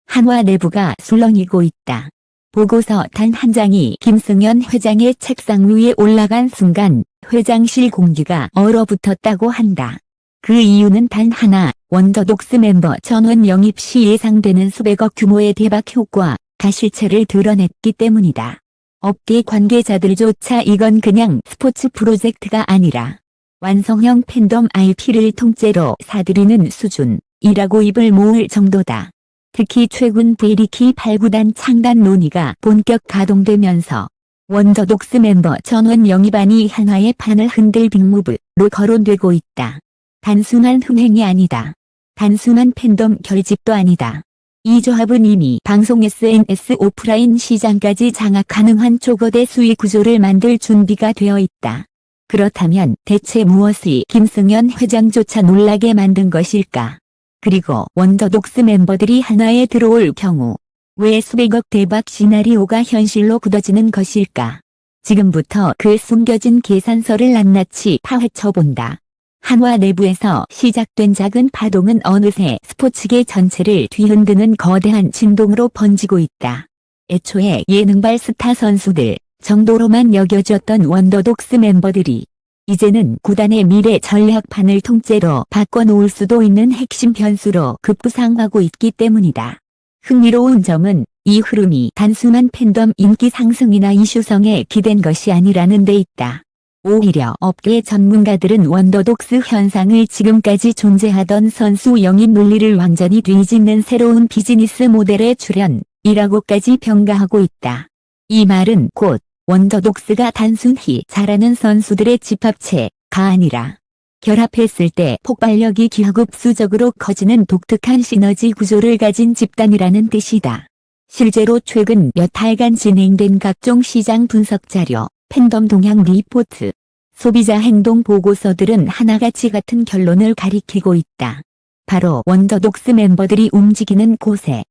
한화 내부가 술렁이고 있다. 보고서 단 한 장이 김승현 회장의 책상 위에 올라간 순간 회장실 공기가 얼어붙었다고 한다. 그 이유는 단 하나, 원더독스 멤버 전원 영입 시 예상되는 수백억 규모의 대박 효과가 실체를 드러냈기 때문이다. 업계 관계자들조차 이건 그냥 스포츠 프로젝트가 아니라 완성형 팬덤 IP를 통째로 사들이는 수준이라고 입을 모을 정도다. 특히 최근 V리키 8구단 창단 논의가 본격 가동되면서 원더독스 멤버 전원 영입안이 한화의 판을 흔들 빅무브로 거론되고 있다. 단순한 흥행이 아니다. 단순한 팬덤 결집도 아니다. 이 조합은 이미 방송 SNS 오프라인 시장까지 장악 가능한 초거대 수익 구조를 만들 준비가 되어 있다. 그렇다면 대체 무엇이 김승현 회장조차 놀라게 만든 것일까? 그리고 원더독스 멤버들이 한화에 들어올 경우 왜 수백억 대박 시나리오가 현실로 굳어지는 것일까? 지금부터 그 숨겨진 계산서를 낱낱이 파헤쳐본다. 한화 내부에서 시작된 작은 파동은 어느새 스포츠계 전체를 뒤흔드는 거대한 진동으로 번지고 있다. 애초에 예능발 스타 선수들 정도로만 여겨졌던 원더독스 멤버들이 이제는 구단의 미래 전략판을 통째로 바꿔놓을 수도 있는 핵심 변수로 급부상하고 있기 때문이다. 흥미로운 점은 이 흐름이 단순한 팬덤 인기 상승이나 이슈성에 기댄 것이 아니라는 데 있다. 오히려 업계 전문가들은 원더독스 현상을 지금까지 존재하던 선수 영입 논리를 완전히 뒤집는 새로운 비즈니스 모델의 출현이라고까지 평가하고 있다. 이 말은 곧 원더독스가 단순히 잘하는 선수들의 집합체가 아니라 결합했을 때 폭발력이 기하급수적으로 커지는 독특한 시너지 구조를 가진 집단이라는 뜻이다. 실제로 최근 몇 달간 진행된 각종 시장 분석 자료, 팬덤 동향 리포트, 소비자 행동 보고서들은 하나같이 같은 결론을 가리키고 있다. 바로 원더독스 멤버들이 움직이는 곳에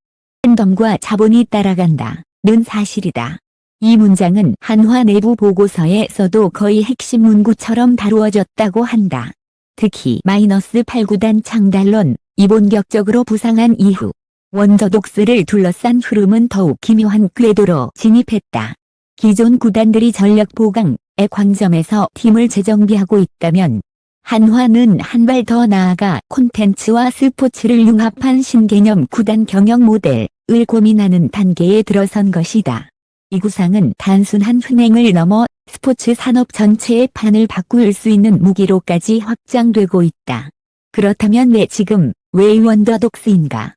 팬덤과 자본이 따라간다는 사실이다. 이 문장은 한화 내부 보고서에서도 거의 핵심 문구처럼 다루어졌다고 한다. 특히 -8구단 창단론, 이 본격적으로 부상한 이후 원더독스를 둘러싼 흐름은 더욱 기묘한 궤도로 진입했다. 기존 구단들이 전력 보강의 관점에서 팀을 재정비하고 있다면 한화는 한 발 더 나아가 콘텐츠와 스포츠를 융합한 신개념 구단 경영 모델을 고민하는 단계에 들어선 것이다. 이 구상은 단순한 흥행을 넘어 스포츠 산업 전체의 판을 바꿀 수 있는 무기로까지 확장되고 있다. 그렇다면 왜 원더독스인가?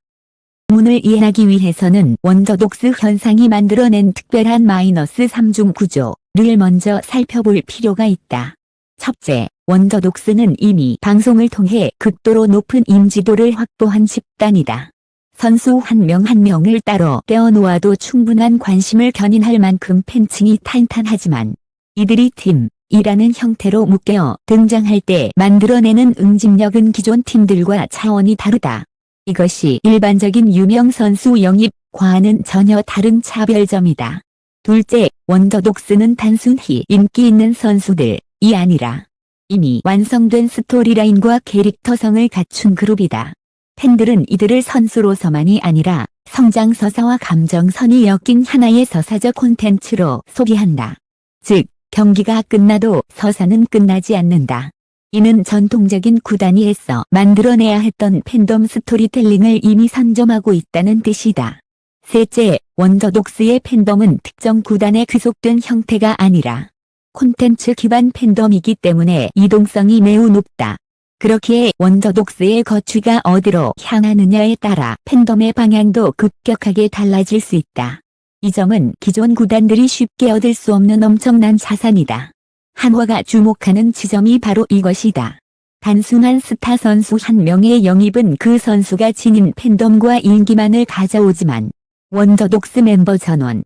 문을 이해하기 위해서는 원더독스 현상이 만들어낸 특별한 -3중 구조를 먼저 살펴볼 필요가 있다. 첫째, 원더독스는 이미 방송을 통해 극도로 높은 인지도를 확보한 집단이다. 선수 한 명 한 명을 따로 떼어놓아도 충분한 관심을 견인할 만큼 팬층이 탄탄하지만 이들이 팀이라는 형태로 묶여 등장할 때 만들어내는 응집력은 기존 팀들과 차원이 다르다. 이것이 일반적인 유명 선수 영입과는 전혀 다른 차별점이다. 둘째, 원더독스는 단순히 인기 있는 선수들이 아니라 이미 완성된 스토리라인과 캐릭터성을 갖춘 그룹이다. 팬들은 이들을 선수로서만이 아니라 성장서사와 감정선이 엮인 하나의 서사적 콘텐츠로 소비한다. 즉, 경기가 끝나도 서사는 끝나지 않는다. 이는 전통적인 구단이 애써 만들어내야 했던 팬덤 스토리텔링을 이미 선점하고 있다는 뜻이다. 셋째, 원더독스의 팬덤은 특정 구단에 귀속된 형태가 아니라 콘텐츠 기반 팬덤이기 때문에 이동성이 매우 높다. 그렇기에 원더독스의 거취가 어디로 향하느냐에 따라 팬덤의 방향도 급격하게 달라질 수 있다. 이 점은 기존 구단들이 쉽게 얻을 수 없는 엄청난 자산이다. 한화가 주목하는 지점이 바로 이것이다. 단순한 스타 선수 한 명의 영입은 그 선수가 지닌 팬덤과 인기만을 가져오지만 원더독스 멤버 전원의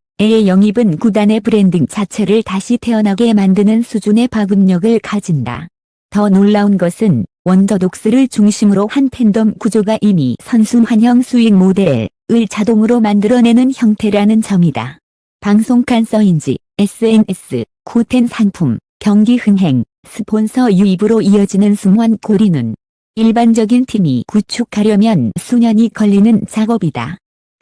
영입은 구단의 브랜딩 자체를 다시 태어나게 만드는 수준의 파급력을 가진다. 더 놀라운 것은 원더독스를 중심으로 한 팬덤 구조가 이미 선순환형 수익 모델을 자동으로 만들어내는 형태라는 점이다. 방송간 서인지, SNS, 구텐 상품, 경기 흥행, 스폰서 유입으로 이어지는 승환 고리는 일반적인 팀이 구축하려면 수년이 걸리는 작업이다.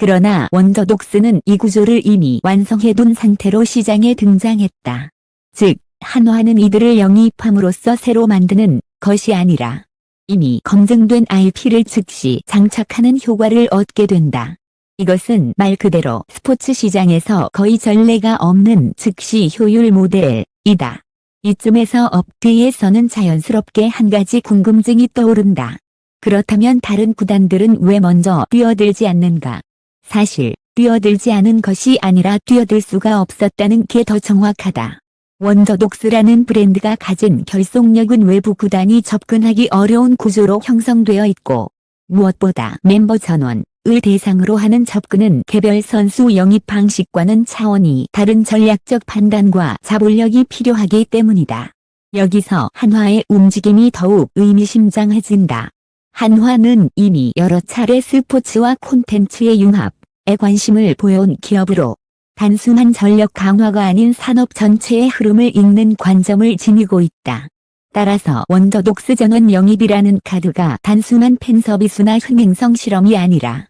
그러나 원더독스는 이 구조를 이미 완성해둔 상태로 시장에 등장했다. 즉, 한화는 이들을 영입함으로써 새로 만드는 것이 아니라 이미 검증된 IP를 즉시 장착하는 효과를 얻게 된다. 이것은 말 그대로 스포츠 시장에서 거의 전례가 없는 즉시 효율 모델이다. 이쯤에서 업계에서는 자연스럽게 한 가지 궁금증이 떠오른다. 그렇다면 다른 구단들은 왜 먼저 뛰어들지 않는가? 사실 뛰어들지 않은 것이 아니라 뛰어들 수가 없었다는 게 더 정확하다. 원더독스라는 브랜드가 가진 결속력은 외부 구단이 접근하기 어려운 구조로 형성되어 있고, 무엇보다 멤버 전원을 대상으로 하는 접근은 개별 선수 영입 방식과는 차원이 다른 전략적 판단과 자본력이 필요하기 때문이다. 여기서 한화의 움직임이 더욱 의미심장해진다. 한화는 이미 여러 차례 스포츠와 콘텐츠의 융합에 관심을 보여온 기업으로 단순한 전력 강화가 아닌 산업 전체의 흐름을 읽는 관점을 지니고 있다. 따라서 원더독스 전원 영입이라는 카드가 단순한 팬서비스나 흥행성 실험이 아니라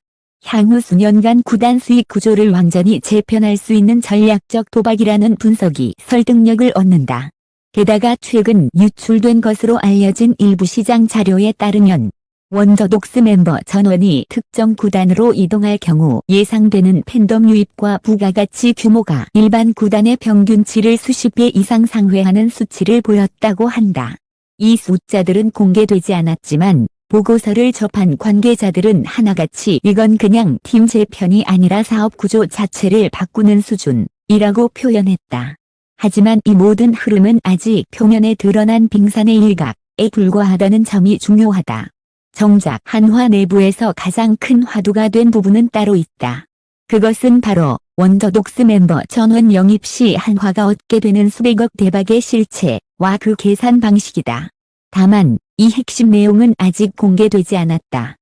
향후 수년간 구단 수익 구조를 완전히 재편할 수 있는 전략적 도박이라는 분석이 설득력을 얻는다. 게다가 최근 유출된 것으로 알려진 일부 시장 자료에 따르면 원더독스 멤버 전원이 특정 구단으로 이동할 경우 예상되는 팬덤 유입과 부가가치 규모가 일반 구단의 평균치를 수십 배 이상 상회하는 수치를 보였다고 한다. 이 숫자들은 공개되지 않았지만 보고서를 접한 관계자들은 하나같이 이건 그냥 팀 재편이 아니라 사업 구조 자체를 바꾸는 수준이라고 표현했다. 하지만 이 모든 흐름은 아직 표면에 드러난 빙산의 일각에 불과하다는 점이 중요하다. 정작 한화 내부에서 가장 큰 화두가 된 부분은 따로 있다. 그것은 바로 원더독스 멤버 전원 영입 시 한화가 얻게 되는 수백억 대박의 실체와 그 계산 방식이다. 다만 이 핵심 내용은 아직 공개되지 않았다.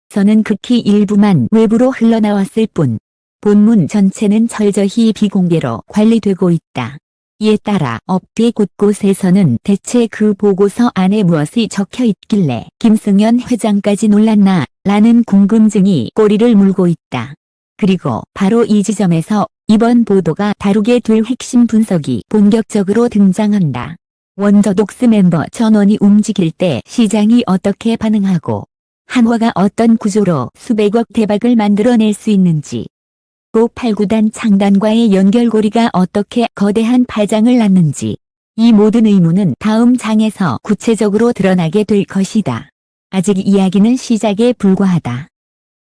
저는 극히 일부만 외부로 흘러나왔을 뿐 본문 전체는 철저히 비공개로 관리되고 있다. 이에 따라 업계 곳곳에서는 대체 그 보고서 안에 무엇이 적혀 있길래 김승현 회장까지 놀랐나 라는 궁금증이 꼬리를 물고 있다. 그리고 바로 이 지점에서 이번 보도가 다루게 될 핵심 분석이 본격적으로 등장한다. 원더독스 member 전원이 움직일 때 시장이 어떻게 반응하고 한화가 어떤 구조로 수백억 대박을 만들어낼 수 있는지, 또 8구단 창단과의 연결고리가 어떻게 거대한 파장을 낳는지, 이 모든 의문은 다음 장에서 구체적으로 드러나게 될 것이다. 아직 이야기는 시작에 불과하다.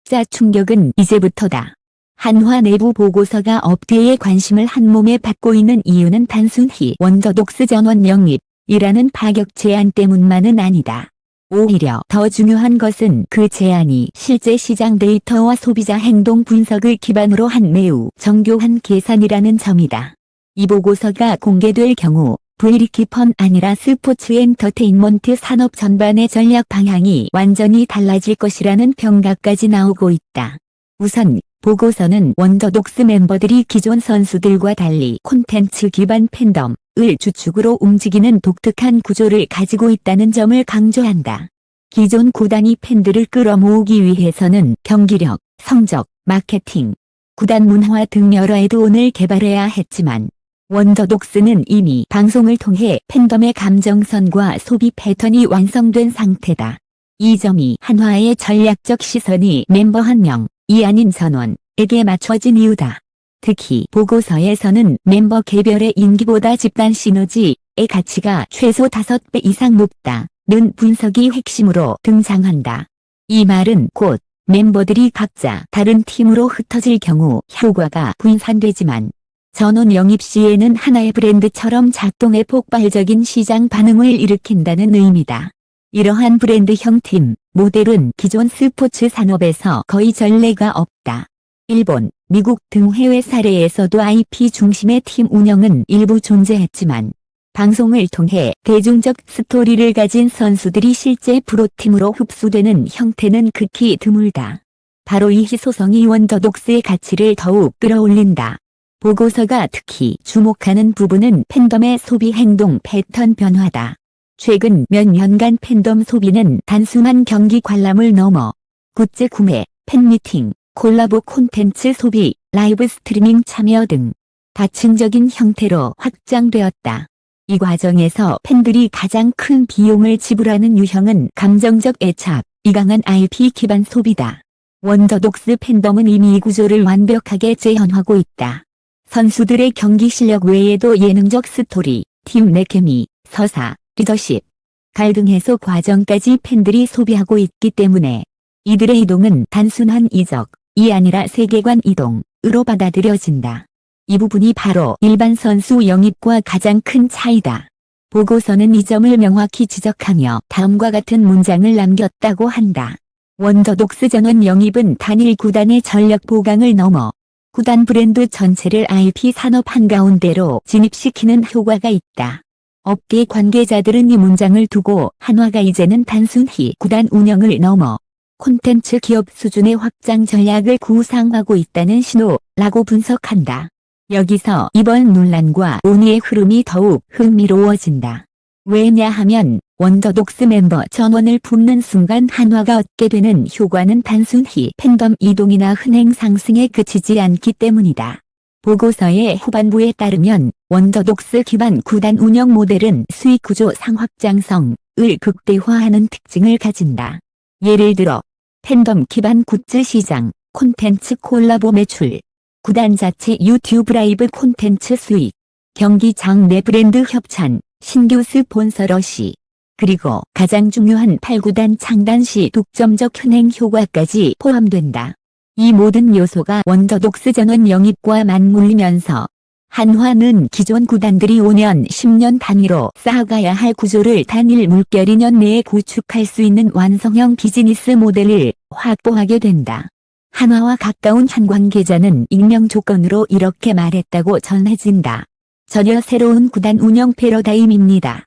자, 충격은 이제부터다. 한화 내부 보고서가 업계의 관심을 한몸에 받고 있는 이유는 단순히 원더독스 전원 영입이라는 파격 제안 때문만은 아니다. 오히려 더 중요한 것은 그 제안이 실제 시장 데이터와 소비자 행동 분석을 기반으로 한 매우 정교한 계산이라는 점이다. 이 보고서가 공개될 경우 V리키뿐 아니라 스포츠 엔터테인먼트 산업 전반의 전략 방향이 완전히 달라질 것이라는 평가까지 나오고 있다. 우선 보고서는 원더독스 멤버들이 기존 선수들과 달리 콘텐츠 기반 팬덤을 주축으로 움직이는 독특한 구조를 가지고 있다는 점을 강조한다. 기존 구단이 팬들을 끌어모으기 위해서는 경기력, 성적, 마케팅, 구단 문화 등 여러 애드온을 개발해야 했지만 원더독스는 이미 방송을 통해 팬덤의 감정선과 소비 패턴이 완성된 상태다. 이 점이 한화의 전략적 시선이 멤버 한 명이 아닌 전원에게 맞춰진 이유다. 특히 보고서에서는 멤버 개별의 인기보다 집단 시너지의 가치가 최소 5배 이상 높다는 분석이 핵심으로 등장한다. 이 말은 곧 멤버들이 각자 다른 팀으로 흩어질 경우 효과가 분산되지만 전원 영입 시에는 하나의 브랜드처럼 작동해 폭발적인 시장 반응을 일으킨다는 의미다. 이러한 브랜드형 팀 모델은 기존 스포츠 산업에서 거의 전례가 없다. 일본, 미국 등 해외 사례에서도 IP 중심의 팀 운영은 일부 존재했지만 방송을 통해 대중적 스토리를 가진 선수들이 실제 프로팀으로 흡수되는 형태는 극히 드물다. 바로 이 희소성이 원더독스의 가치를 더욱 끌어올린다. 보고서가 특히 주목하는 부분은 팬덤의 소비 행동 패턴 변화다. 최근 몇 년간 팬덤 소비는 단순한 경기 관람을 넘어 굿즈 구매, 팬미팅, 콜라보 콘텐츠 소비, 라이브 스트리밍 참여 등 다층적인 형태로 확장되었다. 이 과정에서 팬들이 가장 큰 비용을 지불하는 유형은 감정적 애착, 이 강한 IP 기반 소비다. 원더독스 팬덤은 이미 이 구조를 완벽하게 재현하고 있다. 선수들의 경기 실력 외에도 예능적 스토리, 팀 내 케미, 서사, 리더십, 갈등 해소 과정까지 팬들이 소비하고 있기 때문에 이들의 이동은 단순한 이적이 아니라 세계관 이동으로 받아들여진다. 이 부분이 바로 일반 선수 영입과 가장 큰 차이다. 보고서는 이 점을 명확히 지적하며 다음과 같은 문장을 남겼다고 한다. 원더독스 전원 영입은 단일 구단의 전력 보강을 넘어 구단 브랜드 전체를 IP 산업 한가운데로 진입시키는 효과가 있다. 업계 관계자들은 이 문장을 두고 한화가 이제는 단순히 구단 운영을 넘어 콘텐츠 기업 수준의 확장 전략을 구상하고 있다는 신호라고 분석한다. 여기서 이번 논란과 논의의 흐름이 더욱 흥미로워진다. 왜냐하면 원더독스 멤버 전원을 품는 순간 한화가 얻게 되는 효과는 단순히 팬덤 이동이나 흥행 상승에 그치지 않기 때문이다. 보고서의 후반부에 따르면 원더독스 기반 구단 운영 모델은 수익 구조 상확장성을 극대화하는 특징을 가진다. 예를 들어 팬덤 기반 굿즈 시장, 콘텐츠 콜라보 매출, 구단 자체 유튜브 라이브 콘텐츠 수익, 경기장 내 브랜드 협찬, 신규 스폰서 러시, 그리고 가장 중요한 8구단 창단 시 독점적 흥행 효과까지 포함된다. 이 모든 요소가 원더독스 전원 영입과 맞물리면서 한화는 기존 구단들이 5년, 10년 단위로 쌓아가야 할 구조를 단일 물결 2년 내에 구축할 수 있는 완성형 비즈니스 모델을 확보하게 된다. 한화와 가까운 한 관계자는 익명 조건으로 이렇게 말했다고 전해진다. 전혀 새로운 구단 운영 패러다임입니다.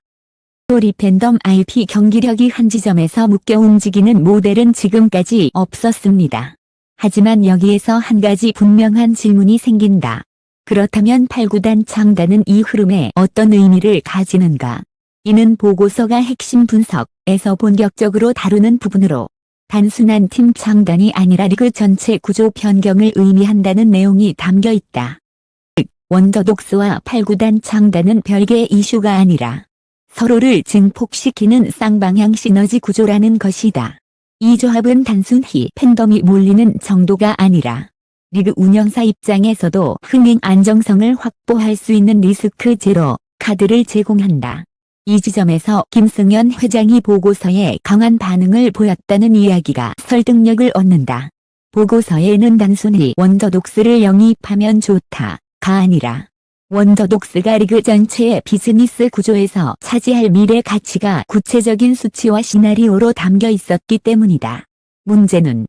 스토리 팬덤 IP 경기력이 한 지점에서 묶여 움직이는 모델은 지금까지 없었습니다. 하지만 여기에서 한 가지 분명한 질문이 생긴다. 그렇다면 8구단 창단은 이 흐름에 어떤 의미를 가지는가? 이는 보고서가 핵심 분석에서 본격적으로 다루는 부분으로 단순한 팀 창단이 아니라 리그 전체 구조 변경을 의미한다는 내용이 담겨 있다. 즉, 원더독스와 8구단 창단은 별개의 이슈가 아니라 서로를 증폭시키는 쌍방향 시너지 구조라는 것이다. 이 조합은 단순히 팬덤이 몰리는 정도가 아니라 리그 운영사 입장에서도 흥행 안정성을 확보할 수 있는 리스크 제로 카드를 제공한다. 이 지점에서 김승현 회장이 보고서에 강한 반응을 보였다는 이야기가 설득력을 얻는다. 보고서에는 단순히 원더독스를 영입하면 좋다가 아니라 원더독스가 리그 전체의 비즈니스 구조에서 차지할 미래 가치가 구체적인 수치와 시나리오로 담겨 있었기 때문이다. 문제는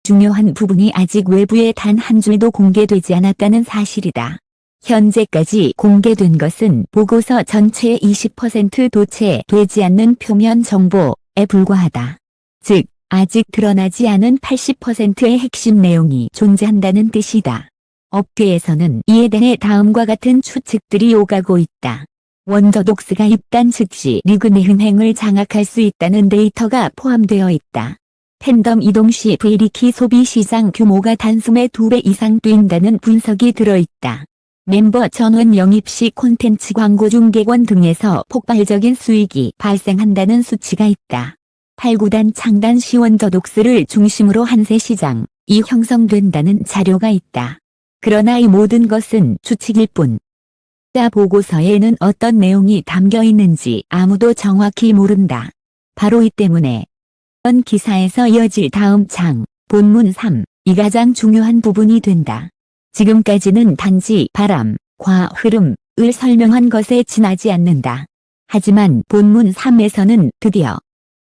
중요한 부분이 아직 외부에 단 한 줄도 공개되지 않았다는 사실이다. 현재까지 공개된 것은 보고서 전체의 20%도 채 되지 않는 표면 정보에 불과하다. 즉, 아직 드러나지 않은 80%의 핵심 내용이 존재한다는 뜻이다. 업계에서는 이에 대해 다음과 같은 추측들이 오가고 있다. 원더독스가 입단 즉시 리그 내 흥행을 장악할 수 있다는 데이터가 포함되어 있다. 팬덤 이동 시 브레이키 소비 시장 규모가 단숨에 2배 이상 뛴다는 분석이 들어있다. 멤버 전원 영입 시 콘텐츠 광고 중계권 등에서 폭발적인 수익이 발생한다는 수치가 있다. 8구단 창단 시 원더독스를 중심으로 한세 시장이 형성된다는 자료가 있다. 그러나 이 모든 것은 추측일 뿐. 보고서에는 어떤 내용이 담겨 있는지 아무도 정확히 모른다. 바로 이 때문에 이번 기사에서 이어질 다음 장, 본문 3이 가장 중요한 부분이 된다. 지금까지는 단지 바람과 흐름을 설명한 것에 지나지 않는다. 하지만 본문 3에서는 드디어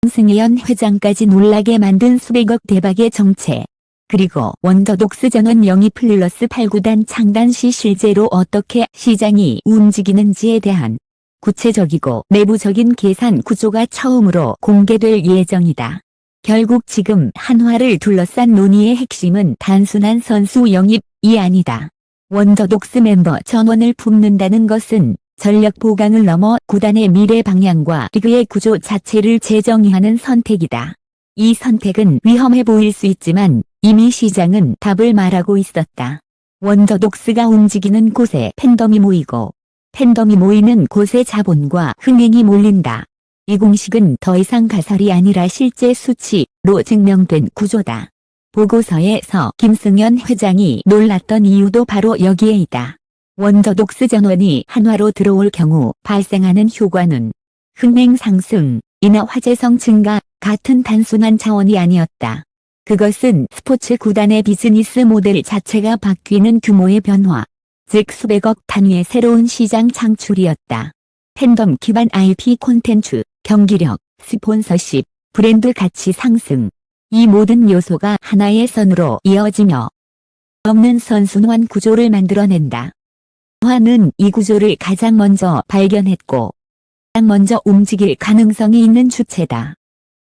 김승현 회장까지 놀라게 만든 수백억 대박의 정체, 그리고 원더독스 전원 영입 플러스 8구단 창단 시 실제로 어떻게 시장이 움직이는지에 대한 구체적이고 내부적인 계산 구조가 처음으로 공개될 예정이다. 결국 지금 한화를 둘러싼 논의의 핵심은 단순한 선수 영입이 아니다. 원더독스 멤버 전원을 품는다는 것은 전력 보강을 넘어 구단의 미래 방향과 리그의 구조 자체를 재정의하는 선택이다. 이 선택은 위험해 보일 수 있지만 이미 시장은 답을 말하고 있었다. 원더독스가 움직이는 곳에 팬덤이 모이고 팬덤이 모이는 곳에 자본과 흥행이 몰린다. 이 공식은 더 이상 가설이 아니라 실제 수치로 증명된 구조다. 보고서에서 김승연 회장이 놀랐던 이유도 바로 여기에 있다. 원더독스 전원이 한화로 들어올 경우 발생하는 효과는 흥행 상승이나 화제성 증가 같은 단순한 차원이 아니었다. 그것은 스포츠 구단의 비즈니스 모델 자체가 바뀌는 규모의 변화, 즉 수백억 단위의 새로운 시장 창출이었다. 팬덤 기반 IP 콘텐츠, 경기력, 스폰서십, 브랜드 가치 상승. 이 모든 요소가 하나의 선으로 이어지며 없는 선순환 구조를 만들어낸다. 한화는 이 구조를 가장 먼저 발견했고 가장 먼저 움직일 가능성이 있는 주체다.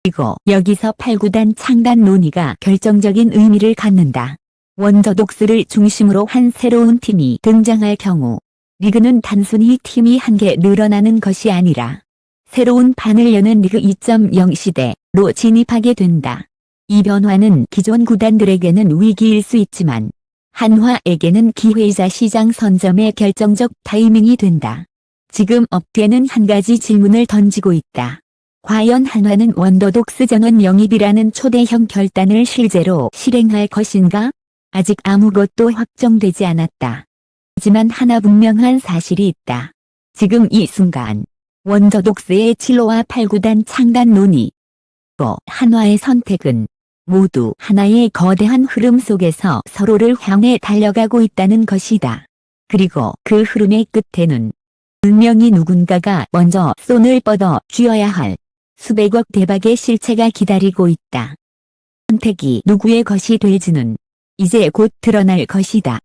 그리고 여기서 8구단 창단 논의가 결정적인 의미를 갖는다. 원더독스를 중심으로 한 새로운 팀이 등장할 경우 리그는 단순히 팀이 한 개 늘어나는 것이 아니라 새로운 판을 여는 리그 2.0 시대로 진입하게 된다. 이 변화는 기존 구단들에게는 위기일 수 있지만 한화에게는 기회이자 시장 선점의 결정적 타이밍이 된다. 지금 업계는 한 가지 질문을 던지고 있다. 과연 한화는 원더독스 전원 영입이라는 초대형 결단을 실제로 실행할 것인가? 아직 아무것도 확정되지 않았다. 하지만 하나 분명한 사실이 있다. 지금 이 순간 원더독스의 진로와 8구단 창단 논의, 또 한화의 선택은 모두 하나의 거대한 흐름 속에서 서로를 향해 달려가고 있다는 것이다. 그리고 그 흐름의 끝에는 분명히 누군가가 먼저 손을 뻗어 쥐어야 할 수백억 대박의 실체가 기다리고 있다. 선택이 누구의 것이 될지는 이제 곧 드러날 것이다.